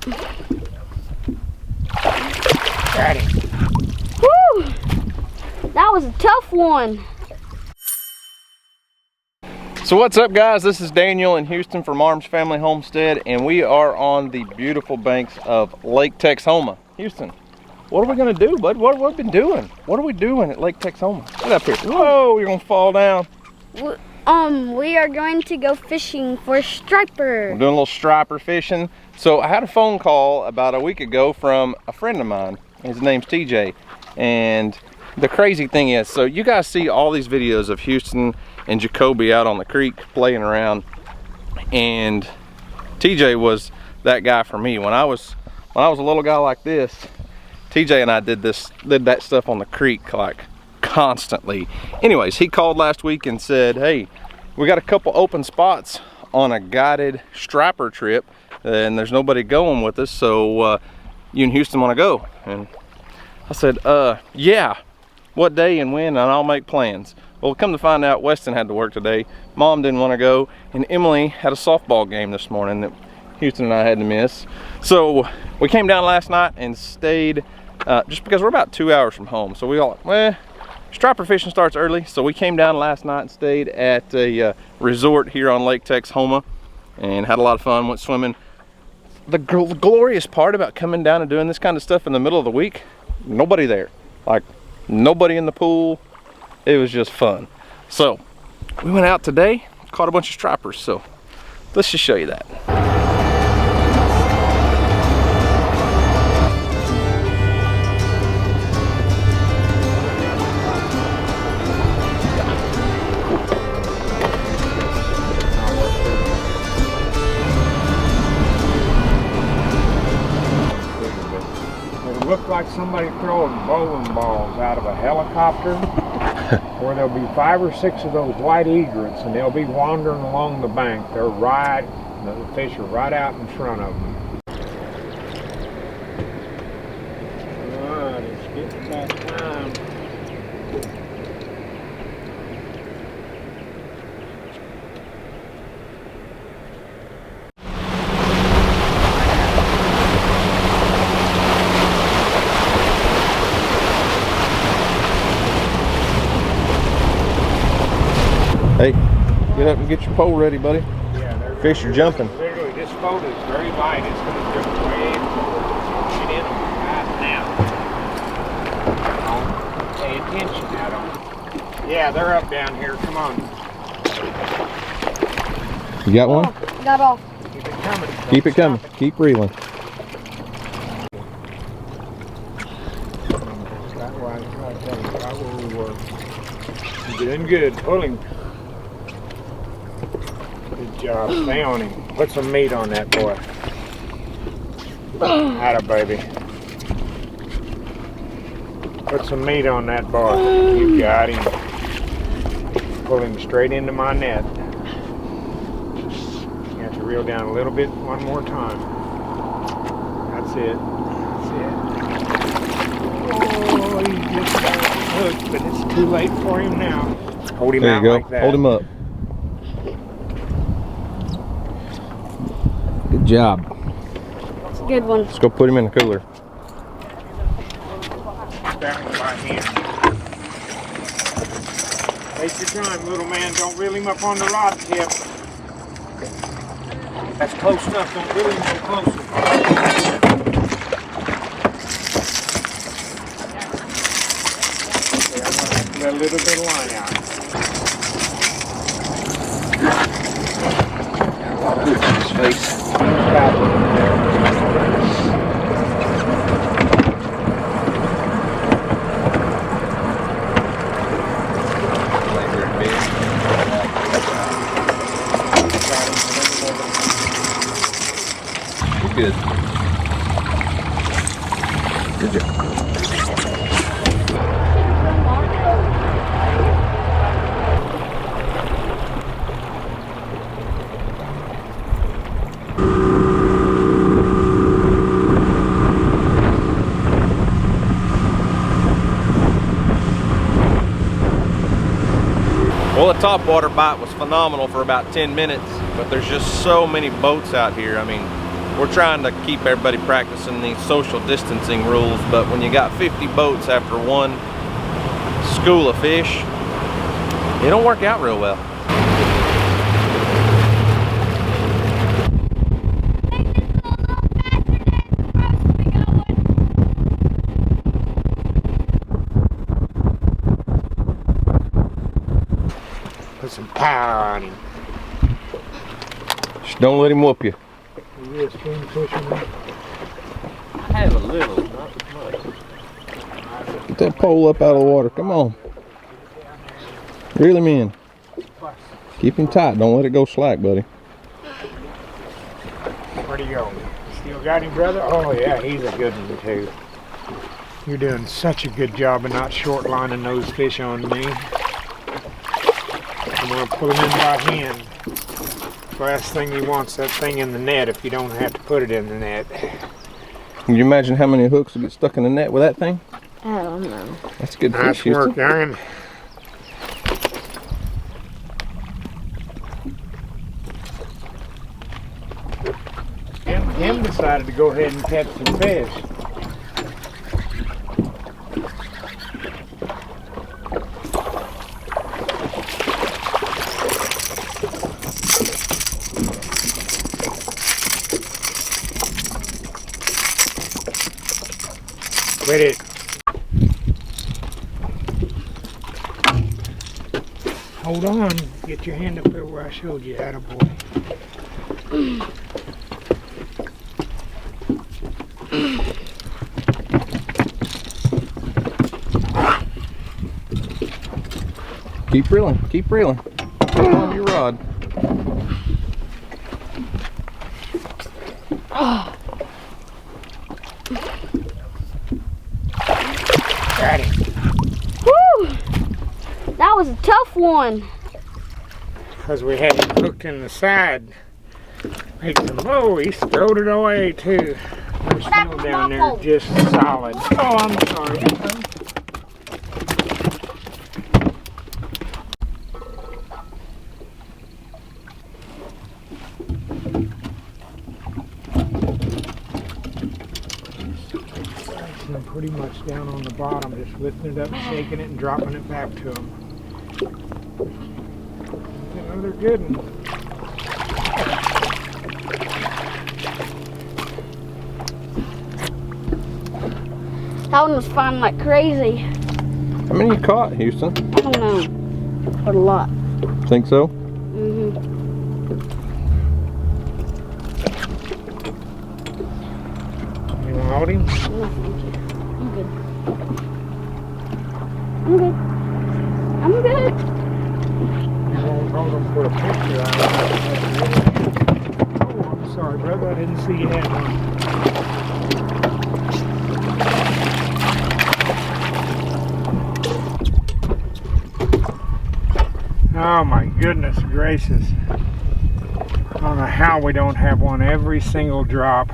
Got it. Woo! That was a tough one. So what's up, guys? This is Daniel in Houston from Arms Family Homestead, and we are on the beautiful banks of Lake Texoma. Houston, what are we gonna do, bud? What have we been doing? What are we doing at Lake Texoma? Get up here. Whoa, you're gonna fall down. We are going to go fishing for striper. We're doing a little striper fishing. So I had a phone call about a week ago from a friend of mine. His name's TJ. And the crazy thing is, so you guys see all these videos of Houston and Joby out on the creek playing around. And TJ was that guy for me. When I was a little guy like this, TJ and I did that stuff on the creek like constantly. Anyways, he called last week and said, hey, we got a couple open spots on a guided striper trip and there's nobody going with us, so you and Houston want to go? And I said, yeah, what day and when, and I'll make plans. Well, come to find out, Weston had to work today, Mom didn't want to go, and Emily had a softball game this morning that Houston and I had to miss. So we came down last night and stayed just because we're about 2 hours from home. So we all, well, striper fishing starts early, so we came down last night and stayed at a resort here on Lake Texoma and had a lot of fun, went swimming. The glorious part about coming down and doing this kind of stuff in the middle of the week, nobody there. Like, nobody in the pool. It was just fun. So we went out today, caught a bunch of stripers, so let's just show you that. Look like somebody throwing bowling balls out of a helicopter, where there'll be 5 or 6 of those white egrets, and they'll be wandering along the bank. They're right, the fish are right out in front of them. Alright, it's getting back time. Hey, get up and get your pole ready, buddy. Yeah, fish are jumping. Literally, this boat is very light. It's going to jump way forward. Get in them right now. Pay attention now, don't. Yeah, they're up down here. Come on. You got one? Got off. Keep it coming. Keep it coming. Keep reeling. That way, right where we were. You're doing good. Pull him. Good job. Stay on him. Put some meat on that boy. Atta baby. Put some meat on that boy. You got him. Pull him straight into my net. You have to reel down a little bit one more time. That's it. Oh, he just got hooked, but it's too late for him now. Hold him out like that. Hold him up. Good job. It's a good one. Let's go put him in the cooler. That one by hand. Take your time, little man. Don't reel him up on the rod tip. That's close enough. Don't reel him no closer. A little bit of line out. His face. Good. Good job. Well, the topwater bite was phenomenal for about 10 minutes, but there's just so many boats out here. I mean, we're trying to keep everybody practicing these social distancing rules, but when you got 50 boats after one school of fish, it don't work out real well. Put some power on him. Just don't let him whoop you. Are you a spoon fisherman? I have a little, not much. Get that pole up out of the water. Come on. Reel him in. Keep him tight. Don't let it go slack, buddy. Where'd he go? Still got him, brother? Oh, yeah, he's a good one, too. You're doing such a good job of not short lining those fish on me. I'm going to pull him in by hand. Last thing you want's that thing in the net if you don't have to put it in the net. Can you imagine how many hooks will get stuck in the net with that thing? I don't know. That's good Nice fish, work, Houston. Aaron. Him decided to go ahead and catch some fish. Quit it. Hold on. Get your hand up there where I showed you. Attaboy. Keep reeling. Keep reeling. Pull on your rod. Got it. Woo! That was a tough one. Because we had him hooked in the side. Makes him, oh, he throwed it away too. There's still down there just solid. Oh, I'm sorry. I'm pretty much down on the bottom, just lifting it up, shaking it, and dropping it back to him. Another good one. That one was flying like crazy. How many you caught, Houston? I don't know. But a lot. Think so? Mm-hmm. You want to hold him? No, thank you. I'm good. I'm good. I'm good. You won't hold him for a picture. Oh, I'm sorry, brother. I didn't see you had one. Oh my goodness gracious. I don't know how we don't have one every single drop.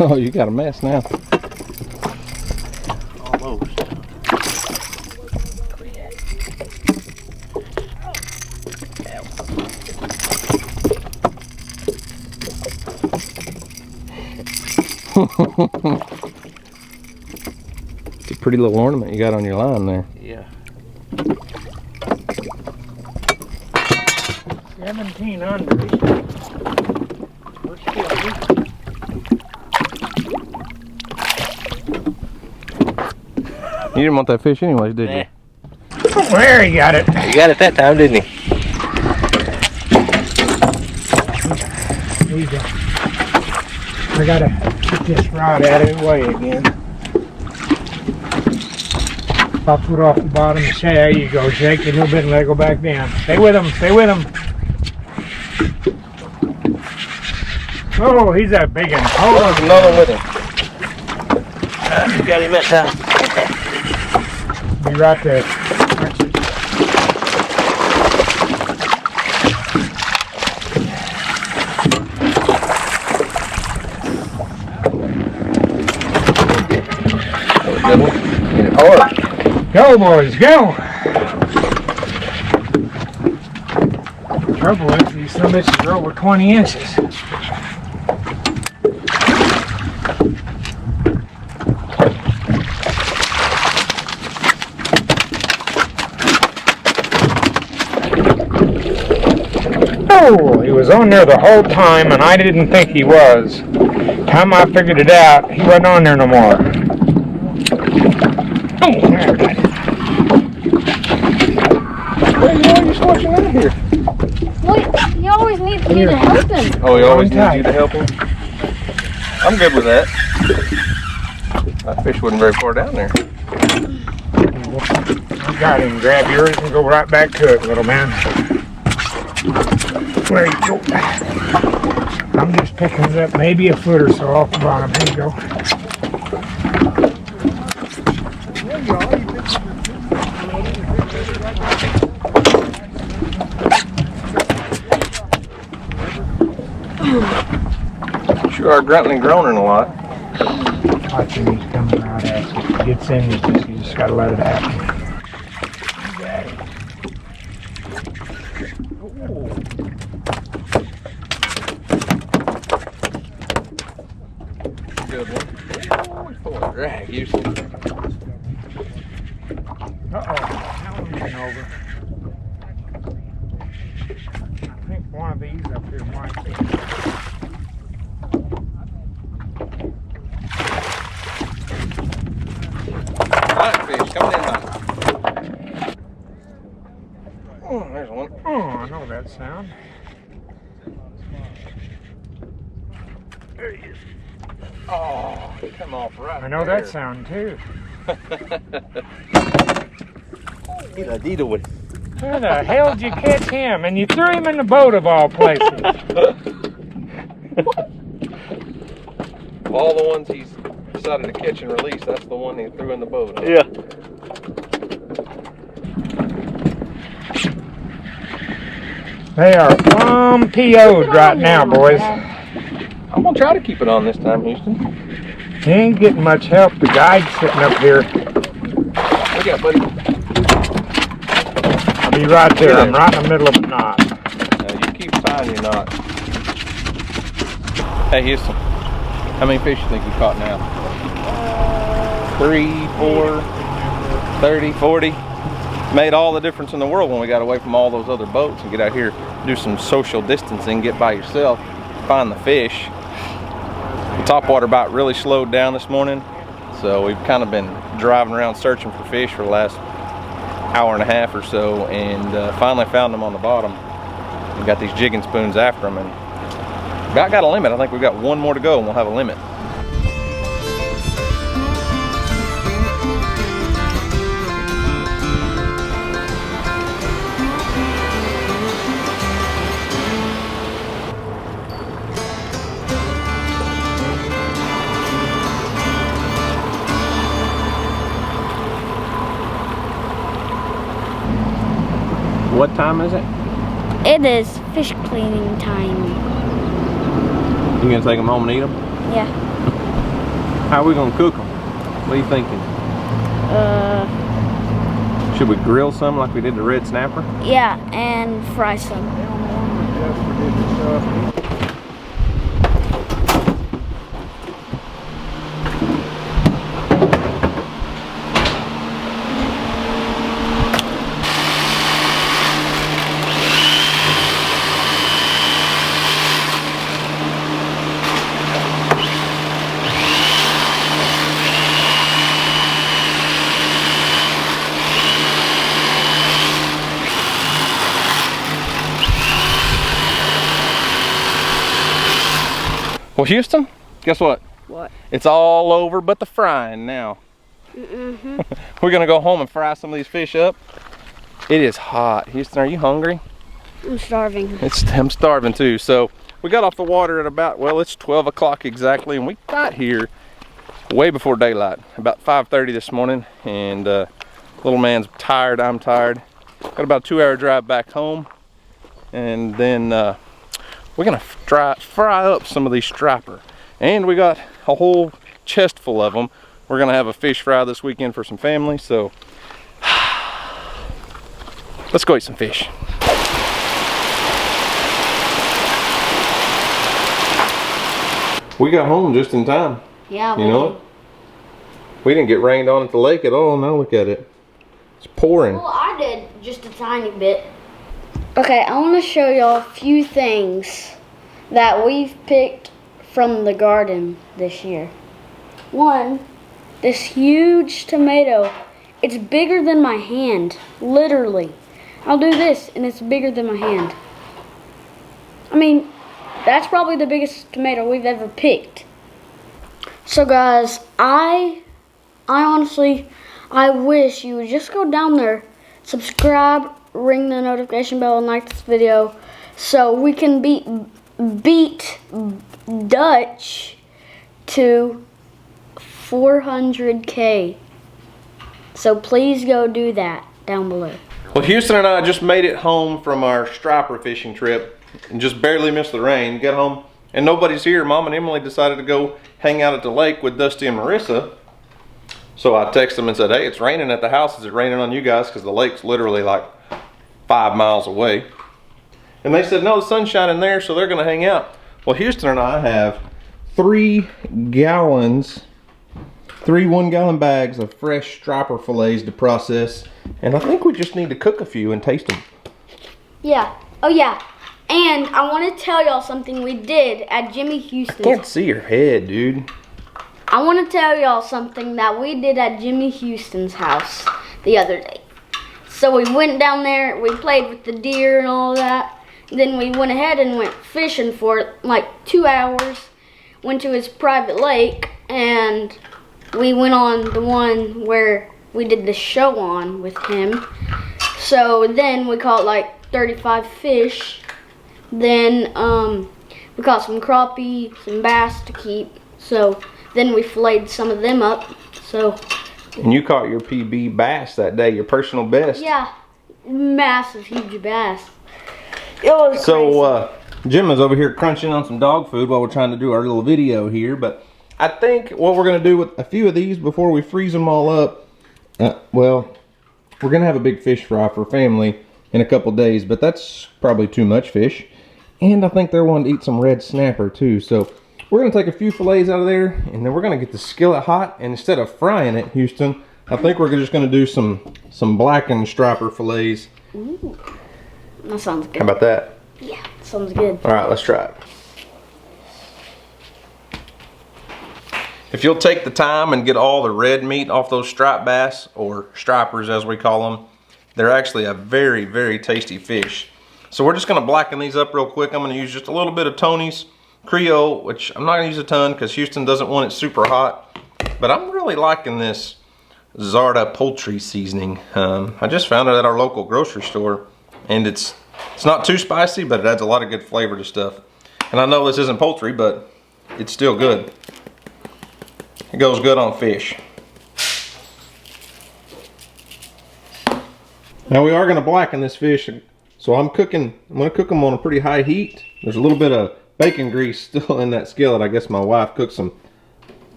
Oh, you got a mess now. Almost. It's a pretty little ornament you got on your line there. Yeah. 17 under. We're still You didn't want that fish anyways, did you? Oh, there he got it. You got it that time, didn't he? There you go. I gotta get this rod out of the way again. I'll put off the bottom and say, there you go, shake it a little bit and let it go back down. Stay with him, stay with him. Oh, he's that big one. Hold on. Another with him. You got him that time. Be right there. Good one. Get it hard. Go! Go, boys, go! The trouble is, these some bitches are over 20 inches. Oh, he was on there the whole time, and I didn't think he was. Time I figured it out, he wasn't on there no more. Oh, there I got it. Hey, you always watching out here. Wait, he always needs me to help him. Oh, he always needs you to help him? I'm good with that. That fish wasn't very far down there. I got him. Grab yours and go right back to it, little man. There you go. I'm just picking it up maybe a foot or so off the bottom. There you go. Sure are grunting and groaning a lot. Watch him, he's coming right at you. If he gets in, you just gotta let it happen. Good one. Oh, he's pulling a drag, usually. Uh-oh, now I'm getting over. I think one of these up here might be. Fish coming in hot. Oh, there's one. Oh, I know that sound. There he is. Oh, he come off right. I know that sound too. Get a deedle with. Where the hell did you catch him? And you threw him in the boat of all places. Of all the ones he's decided to catch and release, that's the one he threw in the boat. Huh? Yeah. They are plumb PO'd right now, boys. I'm gonna try to keep it on this time, Houston. He ain't getting much help. The guide's sitting up here. Look out, buddy. I'll be right there. I'm right in the middle of a knot. Now you keep tying your knot. Hey, Houston. How many fish you think you caught now? 3, 4, 30, 40. Made all the difference in the world when we got away from all those other boats and get out here, do some social distancing, get by yourself, find the fish. The topwater bite really slowed down this morning, so we've kind of been driving around searching for fish for the last hour and a half or so, and finally found them on the bottom. We got these jigging spoons after them, and about got a limit. I think we've got one more to go and we'll have a limit. What time is it? It is fish cleaning time. You gonna take them home and eat them? Yeah. How are we gonna cook them? What are you thinking? Should we grill some like we did the red snapper? Yeah, and fry some. Well, Houston, guess what? What? It's all over but the frying now. Mm-hmm. We're gonna go home and fry some of these fish up. It is hot. Houston, are you hungry? I'm starving. I'm starving too. So we got off the water at about, well, it's 12 o'clock exactly, and we got here way before daylight, about 5:30 this morning, and little man's tired, I'm tired. Got about a 2-hour drive back home, and then we're gonna fry up some of these striper, and we got a whole chest full of them. We're gonna have a fish fry this weekend for some family, so Let's go eat some fish. We got home just in time. Yeah, You know what? We didn't get rained on at the lake at all. Now look at it. It's pouring. Well, I did just a tiny bit. Okay, I want to show y'all a few things that we've picked from the garden this year. One, this huge tomato. It's bigger than my hand, literally. I'll do this and it's bigger than my hand. I mean, that's probably the biggest tomato we've ever picked. So guys, I honestly, I wish you would just go down there, subscribe, ring the notification bell, and like this video so we can beat Dutch to 400K. So please go do that down below. Well, Houston and I just made it home from our striper fishing trip and just barely missed the rain. Get home and nobody's here. Mom and Emily decided to go hang out at the lake with Dusty and Marissa. So I texted them and said, hey, it's raining at the house. Is it raining on you guys? Because the lake's literally like 5 miles away. And they said, no, the sun's shining there, so they're gonna hang out. Well, Houston and I have 3 gallons, 3 1-gallon bags of fresh striper fillets to process. And I think we just need to cook a few and taste them. Yeah, oh yeah. And I want to tell y'all something we did at Jimmy Houston's. Can't see your head, dude. I want to tell y'all something that we did at Jimmy Houston's house the other day. So we went down there, we played with the deer and all that. Then we went ahead and went fishing for like 2 hours. Went to his private lake and we went on the one where we did the show on with him. So then we caught like 35 fish. Then we caught some crappie, some bass to keep. So then we filleted some of them up. So. And you caught your PB bass that day, your personal best. Yeah, massive, huge bass. It was crazy. So Jim is over here crunching on some dog food while we're trying to do our little video here. But I think what we're gonna do with a few of these before we freeze them all up, well, we're gonna have a big fish fry for family in a couple days, but that's probably too much fish. And I think they're wanting to eat some red snapper too. So we're gonna take a few fillets out of there and then we're gonna get the skillet hot. And instead of frying it, Houston, I think we're just gonna do some blackened striper fillets. Ooh, that sounds good. How about that? Yeah, sounds good. All right, let's try it. If you'll take the time and get all the red meat off those striped bass, or stripers as we call them, they're actually a very, very tasty fish. So we're just gonna blacken these up real quick. I'm gonna use just a little bit of Tony's Creole, which I'm not gonna use a ton because Houston doesn't want it super hot. But I'm really liking this Zarda poultry seasoning. I just found it at our local grocery store, and it's not too spicy, but it adds a lot of good flavor to stuff. And I know this isn't poultry, but it's still good. It goes good on fish. Now we are gonna blacken this fish, so I'm gonna cook them on a pretty high heat. There's a little bit of bacon grease still in that skillet. I guess my wife cooked some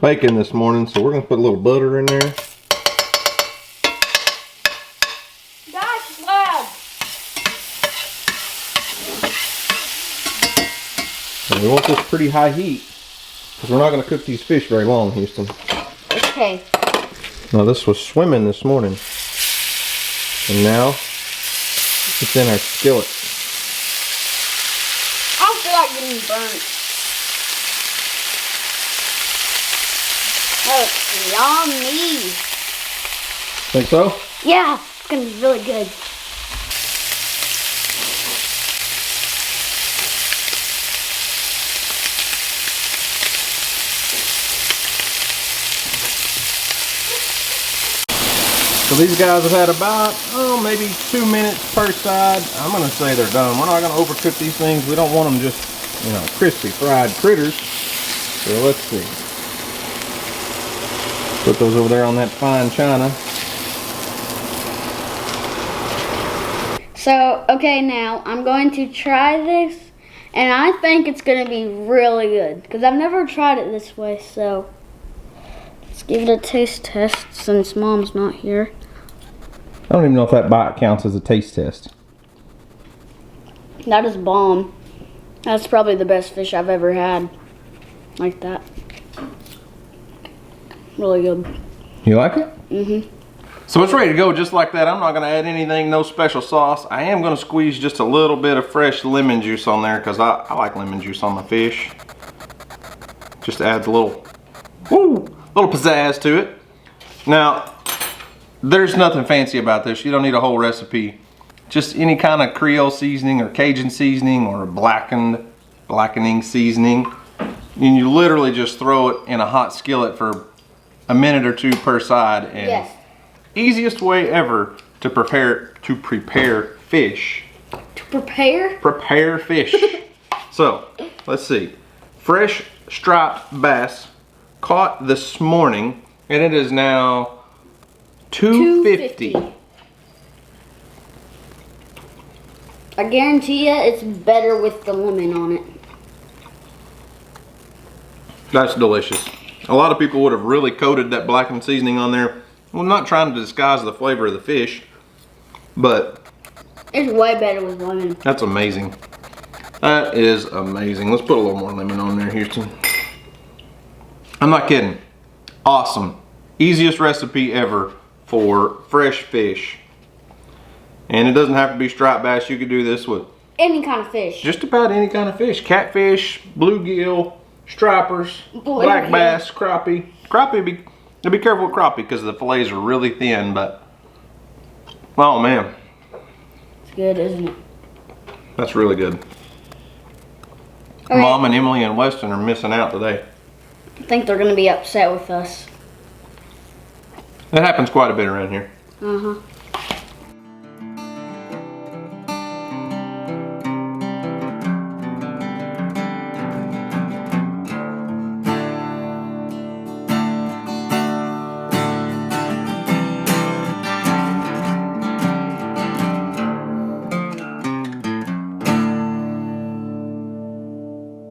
bacon this morning, so we're gonna put a little butter in there. Gosh, it's loud. And we want this pretty high heat because we're not gonna cook these fish very long, Houston. Okay. Now this was swimming this morning, and now it's in our skillet. I don't feel like getting burnt. That looks yummy. Think so? Yeah, it's gonna be really good. So these guys have had about, maybe 2 minutes per side. I'm gonna say they're done. We're not gonna overcook these things. We don't want them just, crispy fried critters. So let's see. Put those over there on that fine china. So, okay, now I'm going to try this, and I think it's gonna be really good because I've never tried it this way. So let's give it a taste test since Mom's not here. I don't even know if that bite counts as a taste test. That is bomb. That's probably the best fish I've ever had. Like that. Really good. You like it? Mm-hmm. So it's ready to go just like that. I'm not gonna add anything, no special sauce. I am gonna squeeze just a little bit of fresh lemon juice on there because I like lemon juice on my fish. Just adds a little pizzazz to it. Now, there's nothing fancy about this. You don't need a whole recipe. Just any kind of Creole seasoning or Cajun seasoning or blackening seasoning. And you literally just throw it in a hot skillet for a minute or two per side. And Yes. easiest way ever to prepare fish. To prepare? Prepare fish. So, let's see. Fresh striped bass caught this morning, and it is now $2.50. I guarantee you it's better with the lemon on it. That's delicious. A lot of people would have really coated that blackened seasoning on there. Well, not trying to disguise the flavor of the fish, but It's way better with lemon. that's amazing. That is amazing. Let's put a little more lemon on there, Houston. I'm not kidding. Awesome. Easiest recipe ever for fresh fish. And it doesn't have to be striped bass. You could do this with Any kind of fish. just about any kind of fish. Catfish, bluegill, stripers, black bass, crappie. Crappie, be careful with crappie because the fillets are really thin, but oh man, It's good, isn't it? that's really good. Okay. Mom and Emily and Weston are missing out today. I think they're going to be upset with us. That happens quite a bit around here. Uh-huh.